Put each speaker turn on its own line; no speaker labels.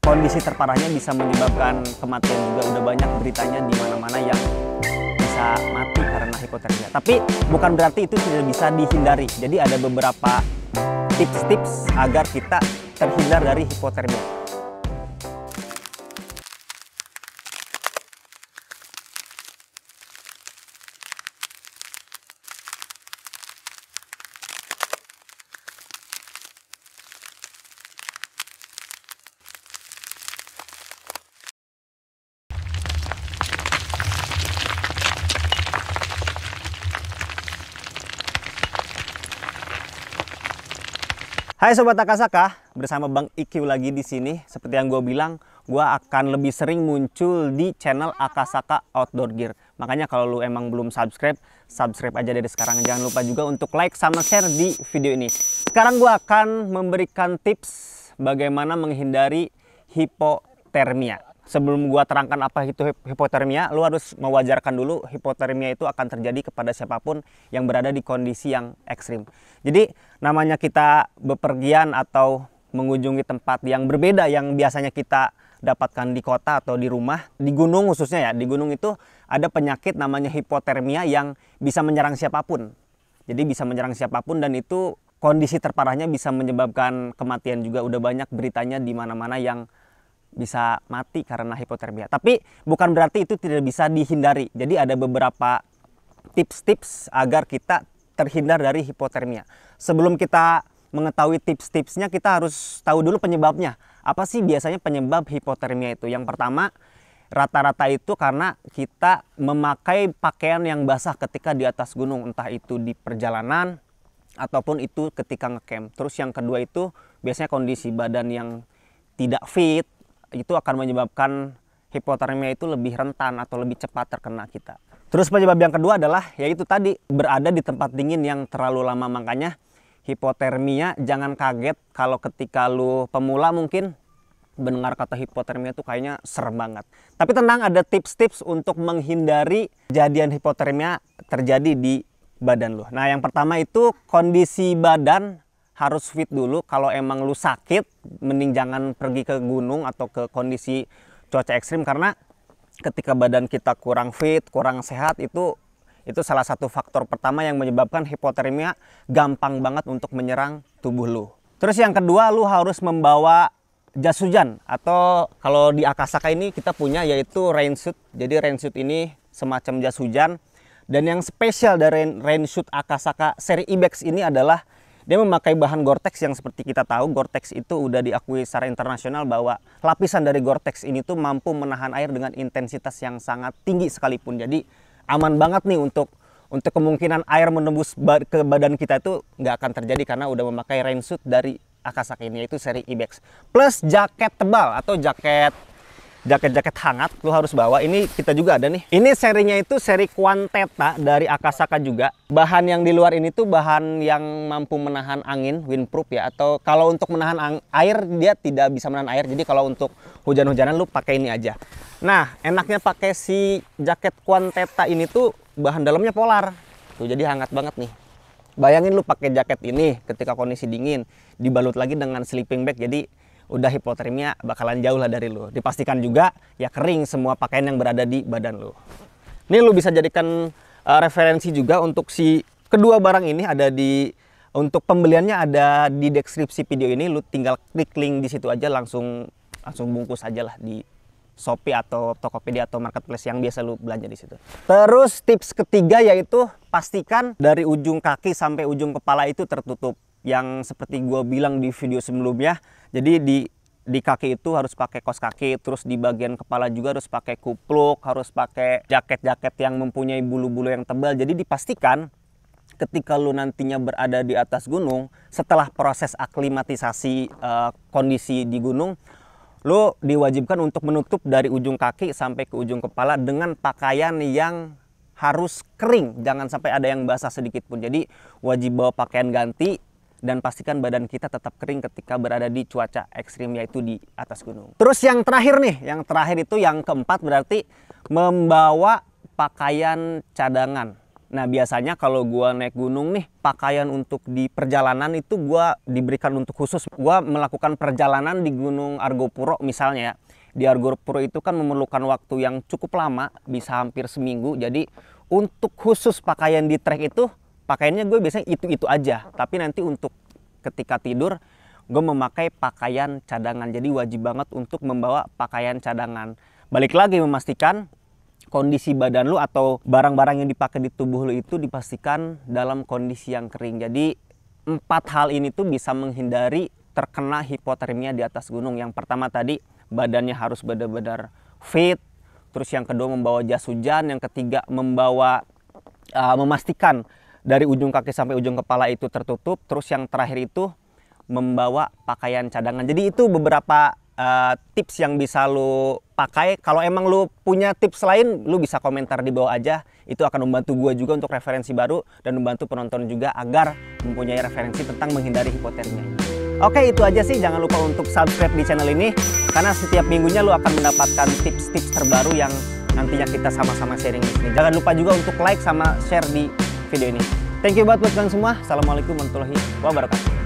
kondisi terparahnya bisa menyebabkan kematian juga. Udah banyak beritanya di mana-mana yang bisa mati karena hipotermia. Tapi bukan berarti itu tidak bisa dihindari. Jadi ada beberapa tips-tips agar kita terhindar dari hipotermia. Hai Sobat Akasaka, bersama Bang IQ lagi di sini. Seperti yang gue bilang, gue akan lebih sering muncul di channel Akasaka Outdoor Gear. Makanya kalau lu emang belum subscribe, subscribe aja dari sekarang. Jangan lupa juga untuk like sama share di video ini. Sekarang gue akan memberikan tips bagaimana menghindari hipotermia. Sebelum gua terangkan apa itu hipotermia, lu harus mewajarkan dulu hipotermia itu akan terjadi kepada siapapun yang berada di kondisi yang ekstrim. Jadi namanya kita bepergian atau mengunjungi tempat yang berbeda yang biasanya kita dapatkan di kota atau di rumah, di gunung khususnya ya, di gunung itu ada penyakit namanya hipotermia yang bisa menyerang siapapun. Jadi bisa menyerang siapapun dan itu kondisi terparahnya bisa menyebabkan kematian juga. Udah banyak beritanya di mana-mana yang bisa mati karena hipotermia. Tapi bukan berarti itu tidak bisa dihindari. Jadi ada beberapa tips-tips agar kita terhindar dari hipotermia. Sebelum kita mengetahui tips-tipsnya, kita harus tahu dulu penyebabnya. Apa sih biasanya penyebab hipotermia itu? Yang pertama, rata-rata itu karena kita memakai pakaian yang basah ketika di atas gunung. Entah itu di perjalanan ataupun itu ketika ngecamp. Terus yang kedua itu biasanya kondisi badan yang tidak fit, itu akan menyebabkan hipotermia itu lebih rentan atau lebih cepat terkena kita. Terus penyebab yang kedua adalah yaitu tadi berada di tempat dingin yang terlalu lama. Makanya hipotermia jangan kaget kalau ketika lu pemula mungkin mendengar kata hipotermia itu kayaknya serem banget. Tapi tenang, ada tips-tips untuk menghindari kejadian hipotermia terjadi di badan lu. Nah, yang pertama itu kondisi badan harus fit dulu. Kalau emang lu sakit, mending jangan pergi ke gunung atau ke kondisi cuaca ekstrim, karena ketika badan kita kurang fit, kurang sehat, itu salah satu faktor pertama yang menyebabkan hipotermia gampang banget untuk menyerang tubuh lu. Terus yang kedua, lu harus membawa jas hujan, atau kalau di Akasaka ini kita punya yaitu rain suit. Jadi rain suit ini semacam jas hujan, dan yang spesial dari rain suit Akasaka seri Ibex ini adalah dia memakai bahan Gore-Tex yang seperti kita tahu, Gore-Tex itu udah diakui secara internasional bahwa lapisan dari Gore-Tex ini tuh mampu menahan air dengan intensitas yang sangat tinggi sekalipun. Jadi aman banget nih untuk kemungkinan air menembus ke badan kita itu nggak akan terjadi karena udah memakai rainsuit dari Akasaka ini, yaitu seri Ibex. Plus jaket tebal atau jaket hangat lu harus bawa. Ini kita juga ada nih. Ini serinya itu seri Quanteta dari Akasaka juga. Bahan yang di luar ini tuh bahan yang mampu menahan angin, windproof ya. Atau kalau untuk menahan air, dia tidak bisa menahan air. Jadi kalau untuk hujan-hujanan lu pakai ini aja. Nah, enaknya pakai si jaket Quanteta ini tuh bahan dalamnya polar. Tuh, jadi hangat banget nih. Bayangin lu pakai jaket ini ketika kondisi dingin, dibalut lagi dengan sleeping bag. Jadi udah hipotermia bakalan jauh lah dari lu. Dipastikan juga ya kering semua pakaian yang berada di badan lu. Ini lu bisa jadikan referensi juga untuk si kedua barang ini. Untuk pembeliannya ada di deskripsi video ini. Lu tinggal klik link di situ aja, langsung bungkus aja lah di Shopee atau Tokopedia atau marketplace yang biasa lu belanja di situ. Terus tips ketiga yaitu pastikan dari ujung kaki sampai ujung kepala itu tertutup. Yang seperti gue bilang di video sebelumnya, jadi di kaki itu harus pakai kaos kaki, terus di bagian kepala juga harus pakai kupluk, harus pakai jaket-jaket yang mempunyai bulu-bulu yang tebal. Jadi dipastikan ketika lu nantinya berada di atas gunung, setelah proses aklimatisasi kondisi di gunung, lu diwajibkan untuk menutup dari ujung kaki sampai ke ujung kepala dengan pakaian yang harus kering, jangan sampai ada yang basah sedikit pun. Jadi wajib bawa pakaian ganti dan pastikan badan kita tetap kering ketika berada di cuaca ekstrim, yaitu di atas gunung. Terus yang terakhir nih, yang keempat berarti membawa pakaian cadangan. Nah, biasanya kalau gua naik gunung nih, pakaian untuk di perjalanan itu gua diberikan untuk khusus. Gua melakukan perjalanan di Gunung Argopuro misalnya ya. Di Argopuro itu kan memerlukan waktu yang cukup lama, bisa hampir seminggu. Jadi untuk khusus pakaian di trek itu, pakaiannya gue biasanya itu aja. Tapi nanti untuk ketika tidur, gue memakai pakaian cadangan. Jadi wajib banget untuk membawa pakaian cadangan. Balik lagi memastikan kondisi badan lu atau barang-barang yang dipakai di tubuh lu itu dipastikan dalam kondisi yang kering. Jadi 4 hal ini tuh bisa menghindari terkena hipotermia di atas gunung. Yang pertama tadi, badannya harus benar-benar fit. Terus yang kedua membawa jas hujan. Yang ketiga memastikan dari ujung kaki sampai ujung kepala itu tertutup. Terus yang terakhir itu membawa pakaian cadangan. Jadi itu beberapa tips yang bisa lu pakai. Kalau emang lu punya tips lain, lu bisa komentar di bawah aja. Itu akan membantu gue juga untuk referensi baru dan membantu penonton juga agar mempunyai referensi tentang menghindari hipotermia. Oke, itu aja sih. Jangan lupa untuk subscribe di channel ini karena setiap minggunya lu akan mendapatkan tips-tips terbaru yang nantinya kita sama-sama sharing di sini. Jangan lupa juga untuk like sama share di video ini. Thank you buat kalian semua. Assalamualaikum warahmatullahi wabarakatuh.